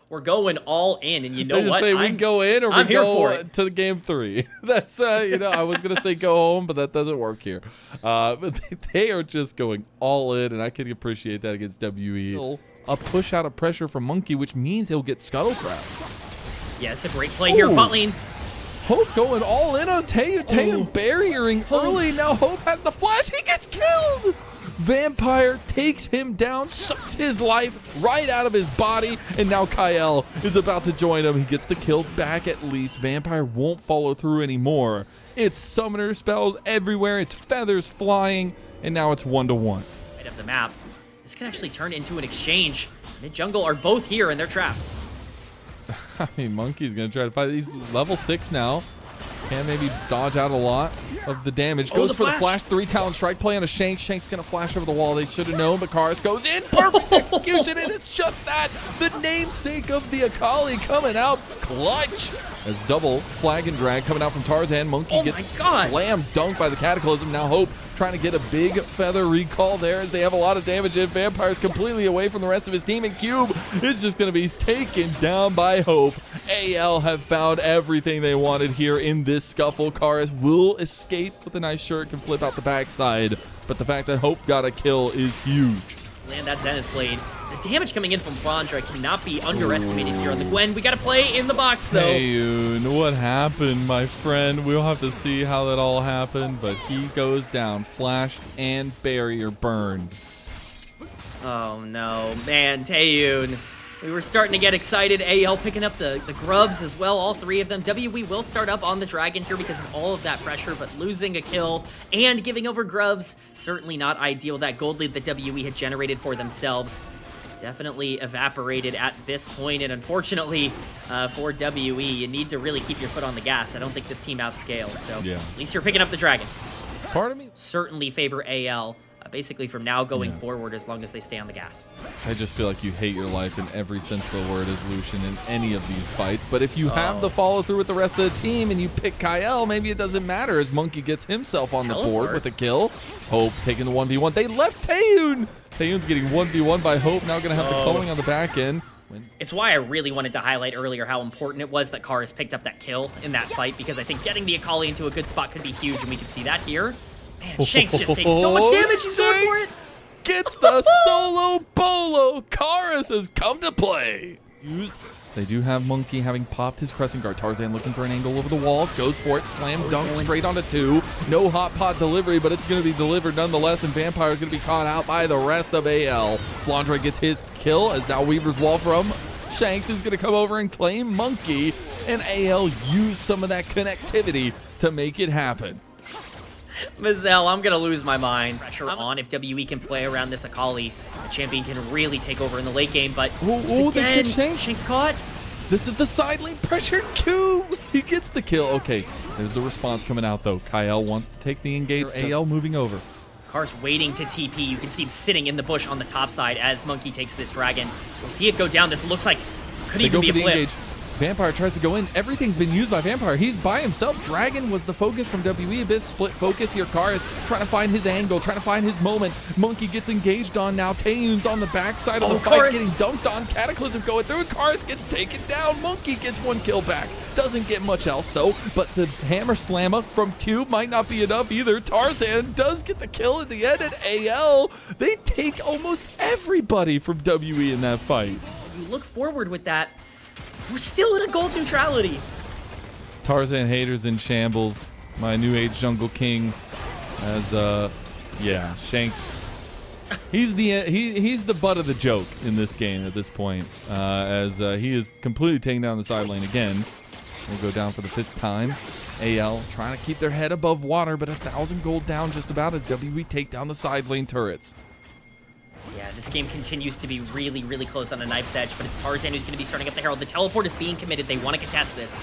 we're going all in, and you know what? Say we go in or we go to game 3. That's you know, I was gonna say go home, but that doesn't work here. But they are just going all in, and I can appreciate that against WE. A push out of pressure from Monkey, which means he'll get Scuttlecraft. Yeah, it's a great play here, bot lane. Hope going all in on Taeyun. Taeyun barriering early. Now Hope has the flash. He gets killed. Vampire takes him down, sucks his life right out of his body, and now Kyle is about to join him. He gets the kill back at least. Vampire won't follow through anymore. It's summoner spells everywhere. It's feathers flying, and now it's 1-1. Right up the map. This can actually turn into an exchange. Mid jungle are both here, and they're trapped. I mean, Monkey's going to try to fight. He's level 6 now. Can maybe dodge out a lot of the damage. Goes for the flash. 3 talent strike play on a Shanks. Shank's going to flash over the wall. They should have known, but Karis goes in. Perfect execution, and it's just that. The namesake of the Akali coming out clutch. As double flag and drag coming out from Tarzan. Monkey gets slam dunked by the Cataclysm. Now Hope trying to get a big feather recall there as they have a lot of damage in. Vampire's completely away from the rest of his team, and Cube is just going to be taken down by Hope. AL have found everything they wanted here in this scuffle. Karis will escape with a nice shirt, can flip out the backside, but the fact that Hope got a kill is huge. Land that Zenith blade. The damage coming in from Flandra cannot be underestimated here on the Gwen. We got to play in the box, though. Hey, what happened, my friend? We'll have to see how that all happened, but he goes down. Flash and barrier burned. Oh, no. Man, Taeyun. We were starting to get excited. AL picking up the grubs as well, all 3 of them. WE will start up on the Dragon here because of all of that pressure, but losing a kill and giving over grubs, certainly not ideal. That gold lead that WE had generated for themselves definitely evaporated at this point, and unfortunately for WE, you need to really keep your foot on the gas. I don't think this team outscales, so yeah. At least you're picking up the Dragon. Part of me certainly favor AL. Basically from now going forward, as long as they stay on the gas. I just feel like you hate your life in every sense of the word as Lucian in any of these fights. But if you have the follow through with the rest of the team and you pick Kyle, maybe it doesn't matter as Monkey gets himself on the board with a kill. Hope taking the 1v1. They left Taeyun. Taeyun's getting 1v1 by Hope. Now going to have the culling on the back end. It's why I really wanted to highlight earlier how important it was that Karis picked up that kill in that fight, because I think getting the Akali into a good spot could be huge, and we can see that here. Man, Shanks just takes so much damage. He's going for it. Gets the solo bolo. Karis has come to play. They do have Monkey having popped his Crescent Guard. Tarzan looking for an angle over the wall. Goes for it. Slam dunk straight onto 2. No hot pot delivery, but it's going to be delivered nonetheless, and Vampire is going to be caught out by the rest of AL. Flandra gets his kill as now Weaver's wall from Shanks is going to come over and claim Monkey, and AL used some of that connectivity to make it happen. Mazel, I'm going to lose my mind. Pressure on if WE can play around this Akali. The champion can really take over in the late game, but again, Shanks caught. This is the side lane pressure. Cube. He gets the kill. Okay, there's the response coming out, though. Kyle wants to take the engage. AL moving over. Kar's waiting to TP. You can see him sitting in the bush on the top side as Monkey takes this Dragon. We'll see it go down. This looks like could even be a flip. Vampire tries to go in. Everything's been used by Vampire. He's by himself. Dragon was the focus from WE. A bit split focus here. Karis trying to find his angle, trying to find his moment. Monkey gets engaged on now. Taeyun's on the backside of the fight, getting dunked on. Cataclysm going through. Karis gets taken down. Monkey gets 1 kill back. Doesn't get much else, though. But the hammer slammer from Cube might not be enough either. Tarzan does get the kill at the end, and AL, they take almost everybody from WE in that fight. You look forward with that. We're still in a gold neutrality. Tarzan haters in shambles. My new age jungle king, as yeah, Shanks. He's the butt of the joke in this game at this point, as he is completely taking down the side lane again. We'll go down for the 5th time. AL trying to keep their head above water, but 1,000 gold down just about as WE take down the side lane turrets. Yeah, this game continues to be really, really close on a knife's edge, but it's Tarzan who's going to be starting up the Herald. The teleport is being committed. They want to contest this.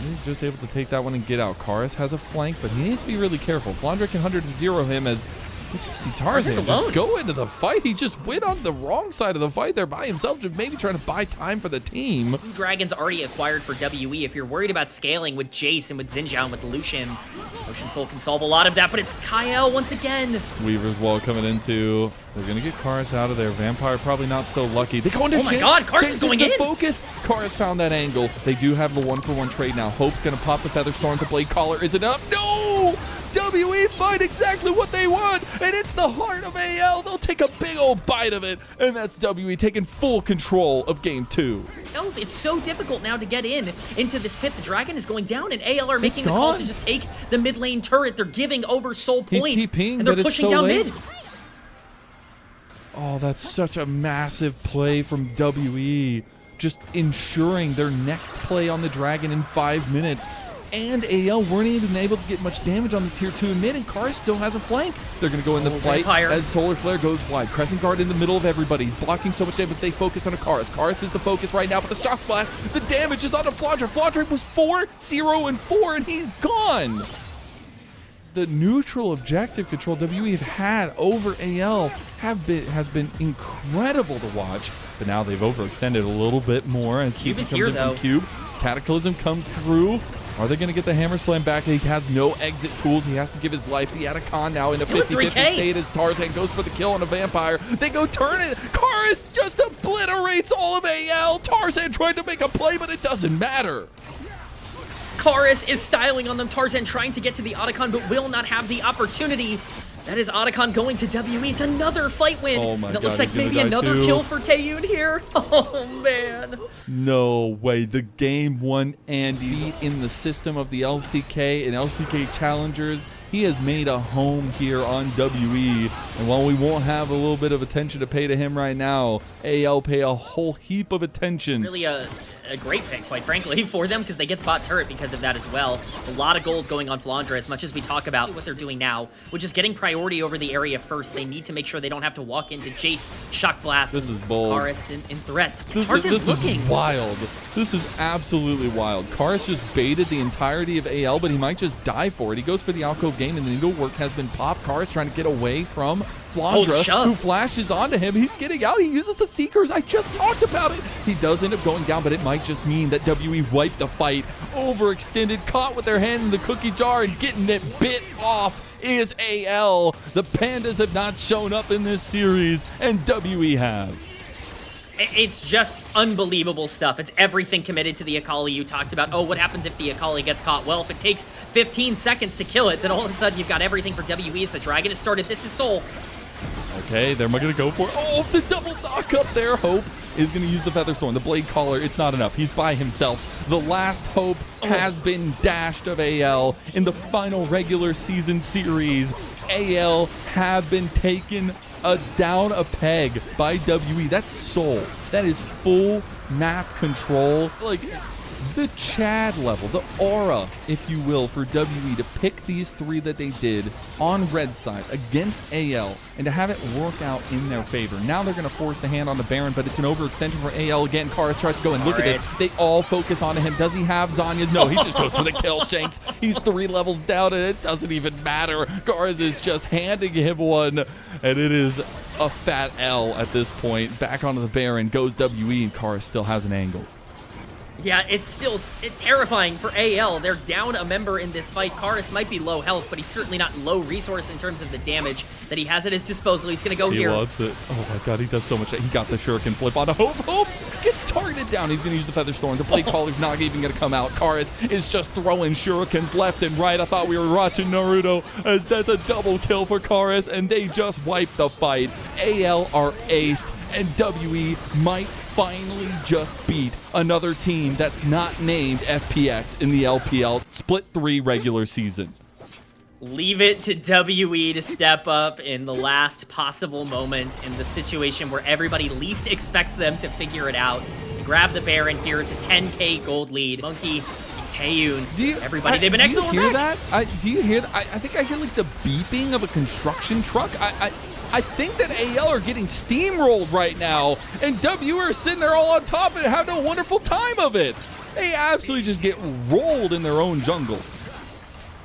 He's just able to take that one and get out. Karis has a flank, but he needs to be really careful. Flandra can 100-0 him as Did you see Tarzan alone. just go into the fight? He just went on the wrong side of the fight there by himself, just maybe trying to buy time for the team. 2 dragons already acquired for WE. If you're worried about scaling with Jace and with Xinjiao and with Lucian, Ocean Soul can solve a lot of that, but it's Kyle once again. Weaver's Wall coming into. They're going to get Karis out of there. Vampire probably not so lucky. They go into Oh my God, Karis is going in. Focus. Karis found that angle. They do have the 1-for-1 trade now. Hope's going to pop the Featherstorm. The Blade Caller is enough. No! WE find exactly what they want, and it's the heart of AL. They'll take a big old bite of it, and that's WE taking full control of game 2. No, it's so difficult now to get into this pit. The dragon is going down, and AL are making the call to just take the mid lane turret. They're giving over Soul Point, He's TPing, and they're but pushing it's so down late. mid. Oh, that's such a massive play from WE. Just ensuring their next play on the dragon in 5 minutes. And AL weren't even able to get much damage on the tier 2 mid, and Karis still has a flank. They're going to go in the fight as Solar Flare goes wide. Crescent Guard in the middle of everybody. He's blocking so much damage, but they focus on a Karis. Karis is the focus right now, but the Shock Blast, the damage is on a Flandre. Flandre was 4, 0, and 4, and he's gone. The neutral objective control WE have had over AL has been incredible to watch, but now they've overextended a little bit more as Cube is comes here, in from though. Cube. Cataclysm comes through. Are they going to get the Hammer Slam back? He has no exit tools. He has to give his life. The Atacon now in a Still at 50-50 3K. state as Tarzan goes for the kill on a Vampire. They go turn it. Karis just obliterates all of AL. Tarzan tried to make a play, but it doesn't matter. Karis is styling on them. Tarzan trying to get to the Otacon, but will not have the opportunity. That is Otacon going to WE. It's another fight win. Oh my and it God, looks like he's gonna maybe die another too. kill for Taeyun here. Oh, man. No way. The game 1 Andy in the system of the LCK and LCK Challengers. He has made a home here on WE. And while we won't have a little bit of attention to pay to him right now, AL pay a whole heap of attention. Really a great pick, quite frankly, for them, because they get the bot turret because of that as well. It's a lot of gold going on Flandre, as much as we talk about what they're doing now, which is getting priority over the area first. They need to make sure they don't have to walk into Jace, Shock Blast, This is bold. Karis in threat. This Tarzan's looking. is wild. This is absolutely wild. Karis just baited the entirety of AL, but he might just die for it. He goes for the alcove game, and the needlework has been popped. Karis trying to get away from Flandre, who flashes onto him. He's getting out. He uses the Seekers. I just talked about it. He does end up going down, but it might just mean that WE wiped the fight. Overextended, caught with their hand in the cookie jar, and getting it bit off is AL. The Pandas have not shown up in this series, and WE have. It's just unbelievable stuff. It's everything committed to the Akali you talked about. Oh, what happens if the Akali gets caught? Well, if it takes 15 seconds to kill it, then all of a sudden you've got everything for WE as the Dragon has started. This is Soul. Okay, they're going to go for it. Oh, the double knock up there. Hope is going to use the Featherstorm. The Blade Caller, it's not enough. He's by himself. The last hope has been dashed of AL in the final regular season series. AL have been taken down a peg by WE. That's Soul. That is full map control. Like, the Chad level, the aura, if you will, for WE to pick these 3 that they did on red side against AL and to have it work out in their favor. Now they're going to force the hand on the Baron, but it's an overextension for AL again. Karis tries to go and look at this. They all focus on him. Does he have Zanya? No, he just goes for the kill, Shanks. He's 3 levels down, and it doesn't even matter. Karis is just handing him one, and it is a fat L at this point. Back onto the Baron goes WE, and Karis still has an angle. Yeah, it's still terrifying for AL. They're down a member in this fight. Karis might be low health, but he's certainly not low resource in terms of the damage that he has at his disposal. He's going to go here. He wants it. Oh my God, he does so much. He got the shuriken flip on a Hope. Hope gets targeted down. He's going to use the Featherstorm. The Blade Caller's not even going to come out. Karis is just throwing shurikens left and right. I thought we were watching Naruto, as that's a double kill for Karis, and they just wiped the fight. AL are aced, and WE might finally just beat another team that's not named FPX in the LPL Split 3 regular season. Leave it to WE to step up in the last possible moment in the situation where everybody least expects them to figure it out. They grab the Baron here. It's a 10k gold lead. Monkey, Taeyun, everybody, they've been excellent. Do you hear that? Do you hear that? I think I hear like the beeping of a construction truck. I think that AL are getting steamrolled right now, and WE are sitting there all on top and having a wonderful time of it. They absolutely just get rolled in their own jungle.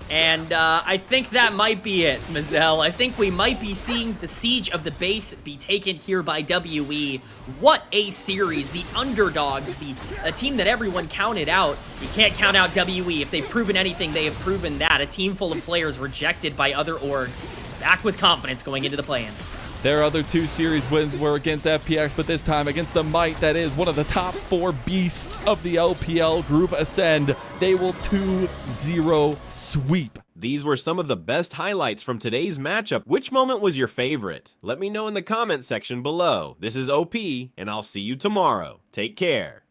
And I think that might be it, Mazel. I think we might be seeing the siege of the base be taken here by WE. What a series. The underdogs, a team that everyone counted out. You can't count out WE. If they've proven anything, they have proven that. A team full of players rejected by other orgs. Back with confidence going into the play-ins. Their other 2 series wins were against FPX, but this time against the Might that is one of the top 4 beasts of the LPL Group Ascend. They will 2-0 sweep. These were some of the best highlights from today's matchup. Which moment was your favorite? Let me know in the comment section below. This is OP, and I'll see you tomorrow. Take care.